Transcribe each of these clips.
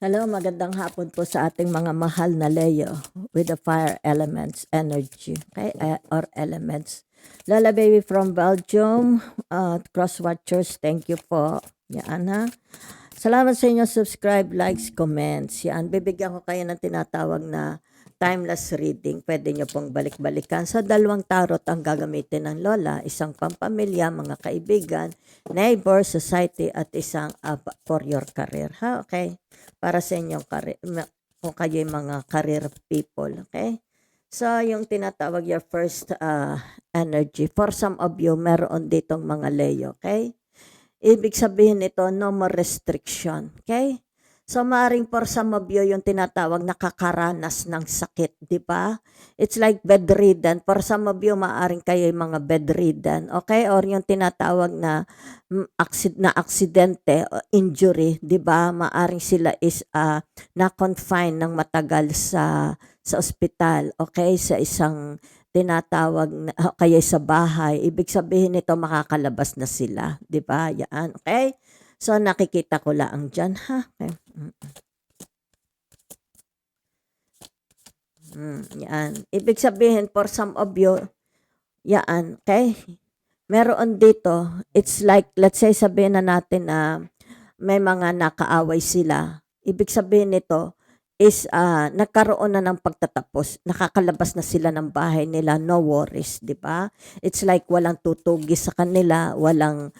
Hello, magandang hapon po sa ating mga mahal na Leo with the fire elements energy, okay, or elements. Lola Baby from Belgium, Cross Watchers, thank you po. Yan ha. Salamat sa inyo subscribe, likes, comments. Yan, bibigyan ko kayo ng tinatawag na timeless reading. Pwede nyo pong balik-balikan. Sa dalawang tarot ang gagamitin ng Lola, isang pampamilya, mga kaibigan, neighbor, society, at isang for your career. Ha, okay? Para sa inyong career, kung kayo mga career people, okay? So, yung tinatawag your first energy. For some of you, meron ditong mga Leo, okay? Ibig sabihin nito, no more restriction. Okay? So, maaaring for some of you, yung tinatawag nakakaranas ng sakit, di ba? It's like bedridden. For some of you, maaaring kayo yung mga bedridden. Okay? Or yung tinatawag na aksidente, injury, di ba? Maaaring sila is na-confine ng matagal sa ospital. Okay? Sa isang tinatawag na kaya sa bahay, ibig sabihin nito makakalabas na sila, 'di ba? Yan, okay? So nakikita ko lang diyan, ha. Okay. Yan. Ibig sabihin for some of you, yan, okay? Meron dito, it's like let's say sabihin na natin na may mga nakaaway sila. Ibig sabihin nito is nagkaroon na ng pagtatapos. Nakakalabas na sila ng bahay nila, no worries, 'di ba? It's like walang tutugi sa kanila, walang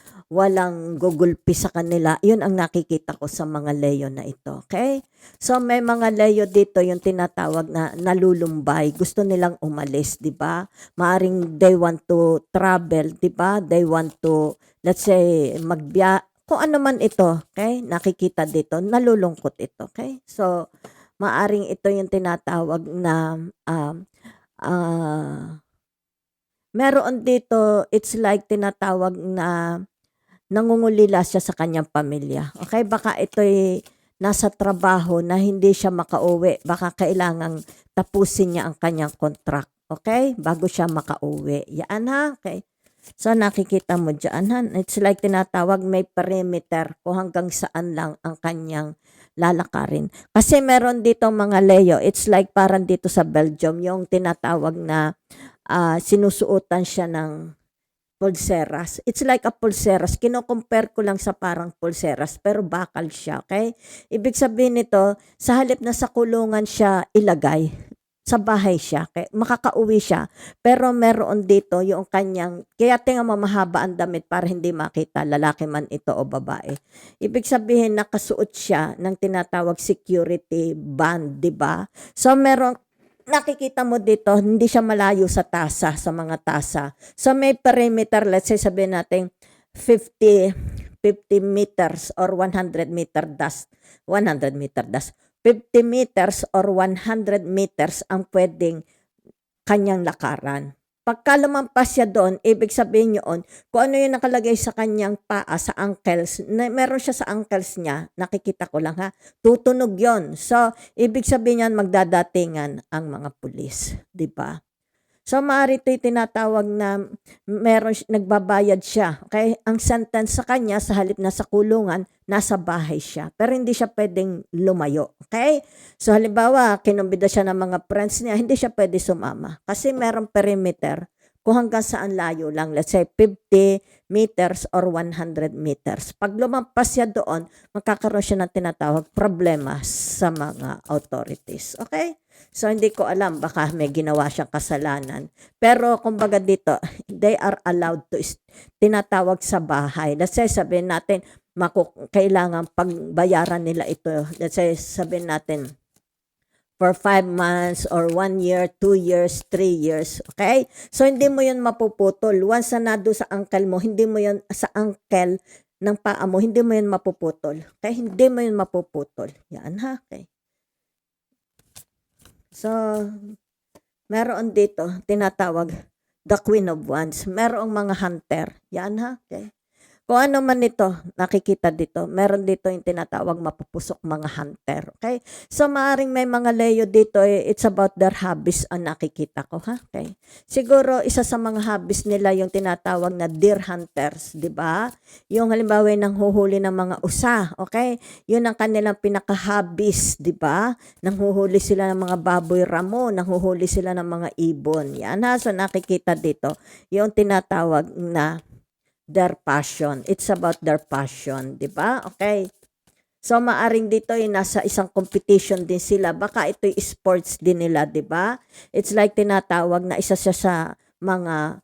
gugulpi sa kanila. 'Yun ang nakikita ko sa mga Leo na ito, okay? So may mga Leo dito yung tinatawag na nalulumbay, gusto nilang umalis, 'di ba? Maaring they want to travel, 'di ba? They want to let's say kung ano man ito, okay? Nakikita dito, nalulungkot ito, okay? So maaring ito yung tinatawag na meron dito, it's like tinatawag na nangungulila siya sa kanyang pamilya. Okay, baka ito'y nasa trabaho na hindi siya makauwi. Baka kailangang tapusin niya ang kanyang contract. Okay, bago siya makauwi. Yan ha, okay. So nakikita mo dyan ha, it's like tinatawag may perimeter kung hanggang saan lang ang kanyang lalakarin. Kasi meron dito mga Leo, it's like parang dito sa Belgium, yung tinatawag na sinusuotan siya ng pulseras. It's like a pulseras. Kino-compare ko lang sa parang pulseras, pero bakal siya, okay? Ibig sabihin nito, sa halip na sa kulungan siya ilagay, sa bahay siya, okay? Makakauwi siya. Pero meron dito yung kanyang, kaya tingnan mo mahaba ang damit para hindi makita, lalaki man ito o babae. Ibig sabihin, nakasuot siya ng tinatawag security band, di ba? So meron, nakikita mo dito, hindi siya malayo sa tasa, sa mga tasa. So may perimeter, let's say sabihin natin 50 meters or 100 meter dust. 100 meter dust. 50 meters or 100 meters ang pwedeng kanyang lakaran. Pagka lumampas siya doon, ibig sabihin yun, kung ano yung nakalagay sa kanyang paa, sa ankles, meron siya sa ankles niya, nakikita ko lang ha, tutunog yon. So, ibig sabihin yan, magdadatingan ang mga pulis, di ba? So, maaari ito'y tinatawag na nagbabayad siya. Okay? Ang sentence sa kanya, sa halip na sa kulungan, nasa bahay siya. Pero hindi siya pwedeng lumayo. Okay? So, halimbawa, kinumbida siya ng mga friends niya, hindi siya pwede sumama. Kasi merong perimeter kung hanggang saan layo lang. Let's say 50 meters or 100 meters. Pag lumampas siya doon, magkakaroon siya ng tinatawag problema sa mga authorities. Okay? So, hindi ko alam, baka may ginawa siyang kasalanan. Pero, kumbaga dito, they are allowed to, tinatawag sa bahay. Let's say, sabihin natin, kailangan pagbayaran nila ito. Let's say, sabihin natin, for 5 months or 1 year, 2 years, 3 years. Okay? So, hindi mo yun mapuputol. Once na nado sa ankle mo, hindi mo yun sa ankle ng paa mo, hindi mo yun mapuputol. Okay? Hindi mo yun mapuputol. Yan ha? Okay. So, meron dito, tinatawag, the Queen of Wands. Merong mga hunter. Yan ha? Okay. Kung ano man ito, nakikita dito, meron dito yung tinatawag mapupusok mga hunter, okay? So, maaring may mga Leo dito, it's about their hobbies ang nakikita ko, ha? Okay. Siguro, isa sa mga hobbies nila yung tinatawag na deer hunters, di ba? Yung halimbawa nang huhuli ng mga usa, okay? Yun ang kanilang pinaka-hobbies, di ba? Nanghuhuli sila ng mga baboy ramo, nanghuhuli sila ng mga ibon. Yan, ha? So, nakikita dito, yung tinatawag na their passion. It's about their passion, 'di ba? Okay. So maaring dito ay nasa isang competition din sila. Baka ito'y sports din nila, 'di ba? It's like tinatawag na isa siya sa mga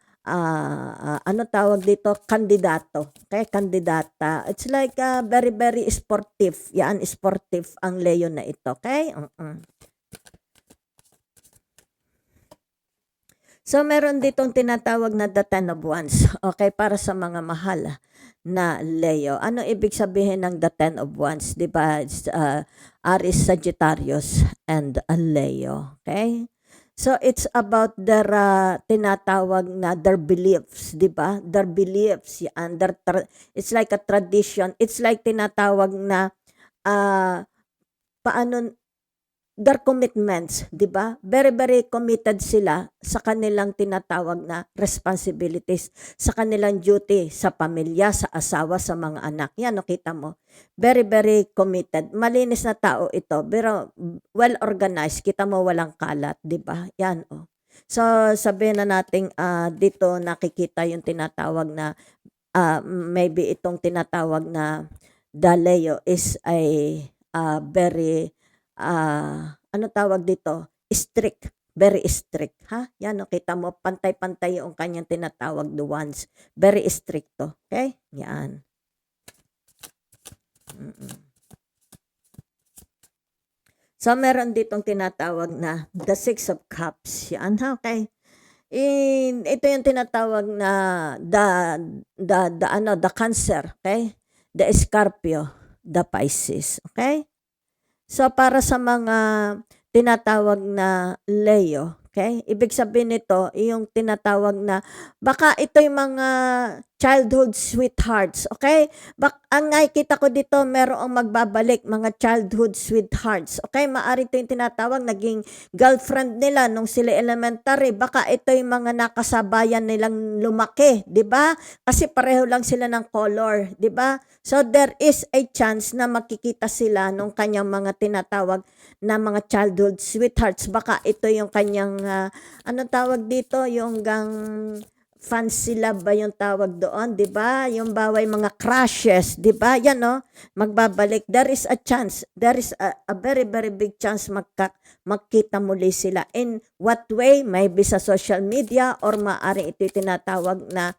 ano tawag dito? Kandidato. Okay, kandidata. It's like very very sportive. Yan, sportive ang Leo na ito, okay? So, meron ditong tinatawag na the 10 of wands. Okay, para sa mga mahal na Leo. Ano ibig sabihin ng the 10 of wands? Diba? It's, Aries, Sagittarius, and a Leo. Okay? So, it's about their tinatawag na their beliefs. Diba? Their beliefs. Yan, it's like a tradition. It's like tinatawag na paano their commitments, 'di ba? Very very committed sila sa kanilang tinatawag na responsibilities, sa kanilang duty sa pamilya, sa asawa, sa mga anak. Yan, nakita mo. Very very committed. Malinis na tao ito, pero well organized. Kita mo walang kalat, 'di ba? Yan oh. So sabihin na nating dito nakikita yung tinatawag na maybe itong tinatawag na the Leo is a very ano tawag dito? Strict. Very strict, ha? Yan, no, kita mo, pantay-pantay yung kanyang tinatawag the ones. Very strict to. Okay? Yan. So, meron ditong tinatawag na the Six of Cups. Yan, ha? Okay? Ito yung tinatawag na the Cancer, okay? The Scorpio, the Pisces, okay? So, para sa mga tinatawag na Leo, okay? Ibig sabihin nito, yung tinatawag na, baka ito yung mga childhood sweethearts, okay? Ang nakikita ko dito, merong magbabalik, mga childhood sweethearts, okay? Maari ito yung tinatawag, naging girlfriend nila nung sila elementary, baka ito yung mga nakasabayan nilang lumaki, di ba? Kasi pareho lang sila ng color, di ba? So, there is a chance na makikita sila nung kanyang mga tinatawag na mga childhood sweethearts. Baka ito yung kanyang, ano tawag dito, yung fancy love ba yung tawag doon, 'di ba? Yung baway mga crushes, 'di ba? Yan no, magbabalik. There is a chance. There is a very very big chance magkita muli sila. In what way? Maybe sa social media or maaari ito tinatawag na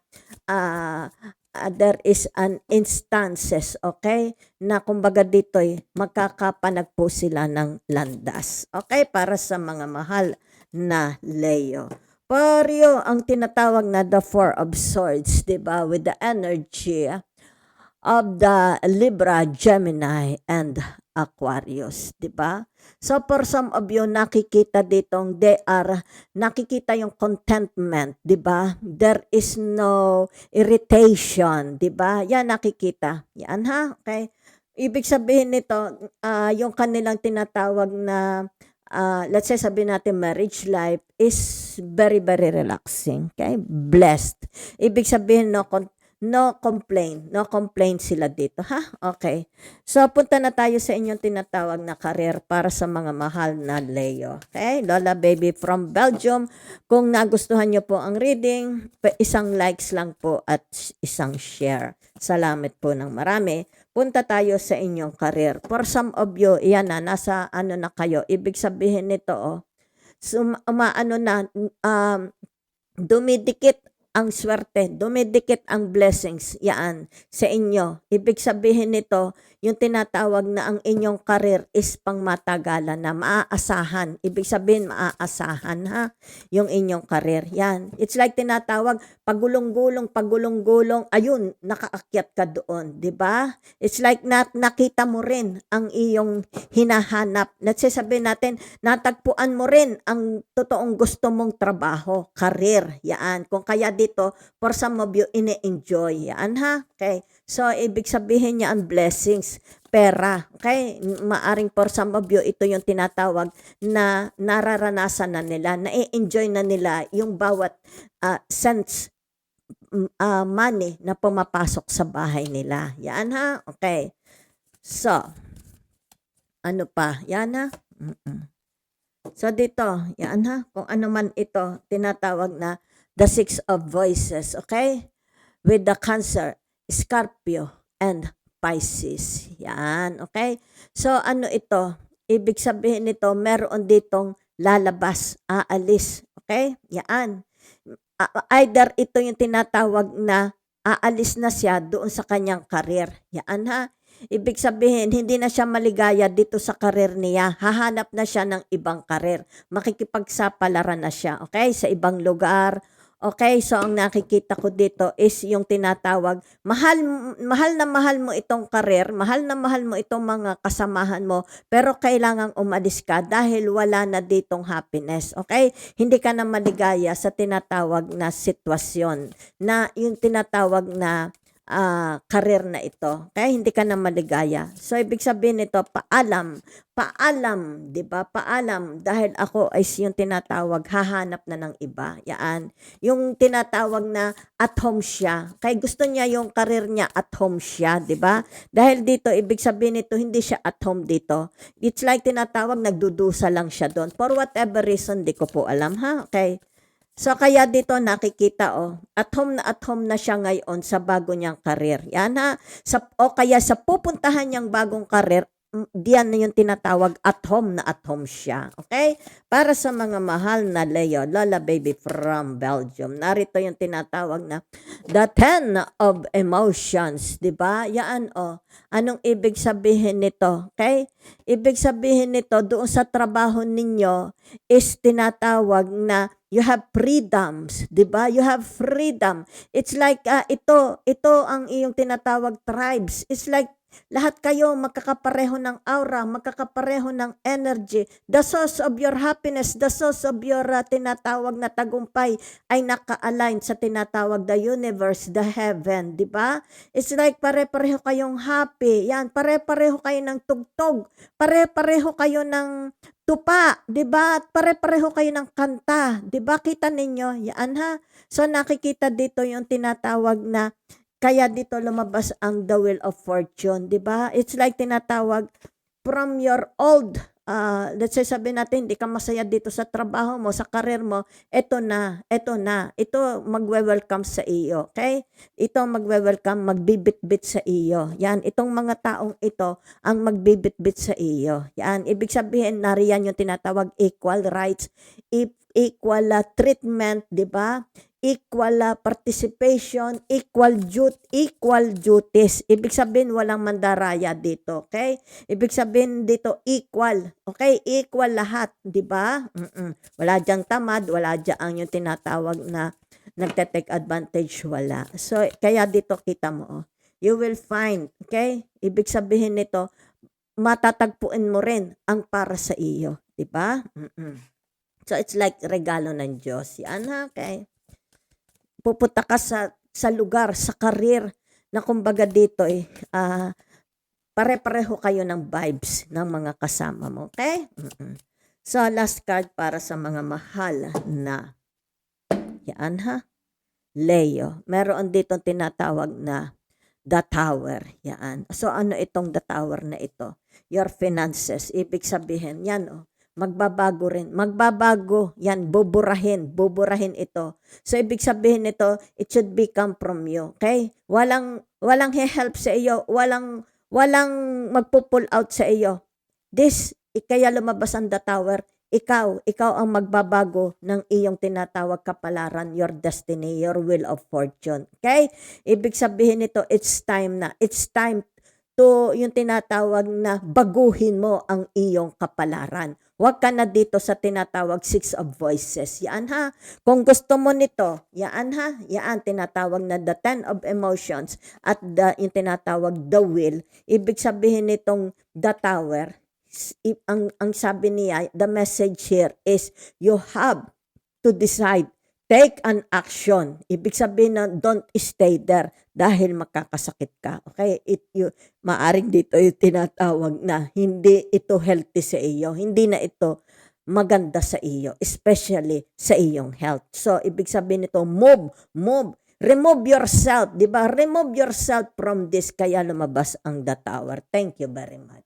there is an instances, okay? Na kumbaga dito'y magkakapanagpo sila ng landas. Okay? Para sa mga mahal na Leo. Paryo ang tinatawag na the Four of Swords, diba? With the energy of the Libra, Gemini, and Aquarius, diba? So for some of you, nakikita ditong nakikita yung contentment, diba? There is no irritation, diba? Yan nakikita. Yan ha, okay? Ibig sabihin nito, yung kanilang tinatawag na let's say sabihin natin marriage life is very very relaxing, okay? Blessed. Ibig sabihin no complaint sila dito, ha? Okay. So punta na tayo sa inyong tinatawag na career para sa mga mahal na Leo. Okay? Lola Baby from Belgium. Kung nagustuhan niyo po ang reading, isang likes lang po at isang share. Salamat po ng marami. Punta tayo sa inyong career. For some of you, yan na, nasa ano na kayo. Ibig sabihin nito, dumidikit ang swerte, dumidikit ang blessings, yan, sa inyo. Ibig sabihin nito, yung tinatawag na ang inyong career is pangmatagalan na maaasahan. Ibig sabihin, maaasahan ha, yung inyong career. Yan. It's like tinatawag, pagulong-gulong, ayun, nakaakyat ka doon. Diba? It's like nakita mo rin ang iyong hinahanap. Let's say sabihin natin, natagpuan mo rin ang totoong gusto mong trabaho, career. Yan. Kung kaya dito, for some of you, ini-enjoy. Yan ha? Okay. So, ibig sabihin niya ang blessings, pera. Okay? Maaring for some of you, ito yung tinatawag na nararanasan na nila, na-enjoy na nila yung bawat sense money na pumapasok sa bahay nila. Yan ha? Okay. So, ano pa? Yan ha? So dito, yan ha? Kung ano man ito, tinatawag na the 6 of voices. Okay? With the Cancer, Scorpio, and Pisces. Yan. Okay? So ano ito? Ibig sabihin nito, meron ditong lalabas, aalis. Okay? Yan. Either ito yung tinatawag na aalis na siya doon sa kanyang karir. Yan ha. Ibig sabihin, hindi na siya maligaya dito sa karir niya. Hahanap na siya ng ibang karir. Makikipagsapalaran na siya, okay? Sa ibang lugar. Okay, so ang nakikita ko dito is yung tinatawag, mahal na mahal mo itong karir, mahal na mahal mo itong mga kasamahan mo, pero kailangang umalis ka dahil wala na ditong happiness, okay? Hindi ka na maligaya sa tinatawag na sitwasyon, na yung tinatawag na karir na ito. Kaya hindi ka na maligaya. So, ibig sabihin nito, paalam, di ba? Paalam, dahil ako ay yung tinatawag, hahanap na ng iba. Yan. Yung tinatawag na at home siya. Kaya gusto niya yung karir niya at home siya, di ba? Dahil dito, ibig sabihin nito, hindi siya at home dito. It's like tinatawag, nagdudusa lang siya doon. For whatever reason, di ko po alam, ha? Okay. So, kaya dito nakikita, at home na siya ngayon sa bago niyang karir. Yan ha. Kaya sa pupuntahan niyang bagong karir, diyan na yung tinatawag at home siya. Okay? Para sa mga mahal na Leo, Lola Baby from Belgium, narito yung tinatawag na the 10 of emotions. Diba? Yan Anong ibig sabihin nito? Okay? Ibig sabihin nito, doon sa trabaho ninyo is tinatawag na you have freedoms, 'di ba? You have freedom. It's like ito ang iyong tinatawag tribes. It's like lahat kayo magkakapareho ng aura, magkakapareho ng energy. The source of your happiness, the source of your tinatawag na tagumpay ay naka-align sa tinatawag the universe, the heaven, 'di ba? It's like pare-pareho kayong happy. Yan, pare-pareho kayo ng tugtog. Pare-pareho kayo ng tupa, 'di ba? At pare-pareho kayo ng kanta, 'di ba? Kita ninyo, yan ha. So nakikita dito yung tinatawag na kaya dito lumabas ang the wheel of fortune, 'di ba? It's like tinatawag from your old let's say sabihin natin hindi ka masaya dito sa trabaho mo, sa career mo, ito magwe-welcome sa iyo, okay? Ito magwe-welcome, magbibitbit sa iyo. Yan, itong mga taong ito ang magbibitbit sa iyo. Yan, ibig sabihin nariyan yung tinatawag equal rights, equal treatment, 'di ba? Equal participation, equal duties. Ibig sabihin walang mandaraya dito, okay? Ibig sabihin dito equal, okay? Equal lahat, 'di ba? Wala diyang tamad, wala diyang yung tinatawag na nagte-take advantage, wala. So kaya dito kita mo, you will find, okay? Ibig sabihin nito matatagpuin mo rin ang para sa iyo, 'di ba? So it's like regalo ng Diyos. Yan ha, okay? Pupunta ka sa lugar, sa karir na kumbaga dito pare-pareho kayo ng vibes ng mga kasama mo, okay? So last card para sa mga mahal na yan ha, Leo. Meron dito tinatawag na the tower. Yan. So ano itong the tower na ito? Your finances. Ibig sabihin yan magbabago rin. Magbabago. Yan, buburahin ito. So, ibig sabihin nito, it should become from you. Okay? Walang he-help sa iyo. Walang magpo-pull out sa iyo. Kaya lumabas ang the tower. Ikaw ang magbabago ng iyong tinatawag kapalaran, your destiny, your wheel of fortune. Okay? Ibig sabihin nito, it's time na. It's time to yung tinatawag na baguhin mo ang iyong kapalaran. Huwag ka na dito sa tinatawag 6 of voices. Yan ha. Kung gusto mo nito, yan ha. Yan tinatawag na the 10 of emotions at yung tinatawag the will. Ibig sabihin nitong the tower, ang sabi niya, the message here is you have to decide take an action. Ibig sabihin na don't stay there dahil makakasakit ka. Okay? Maaring dito yung tinatawag na hindi ito healthy sa iyo. Hindi na ito maganda sa iyo, especially sa iyong health. So, ibig sabihin nito, move. Remove yourself, di ba? Remove yourself from this, kaya lumabas ang The Tower. Thank you very much.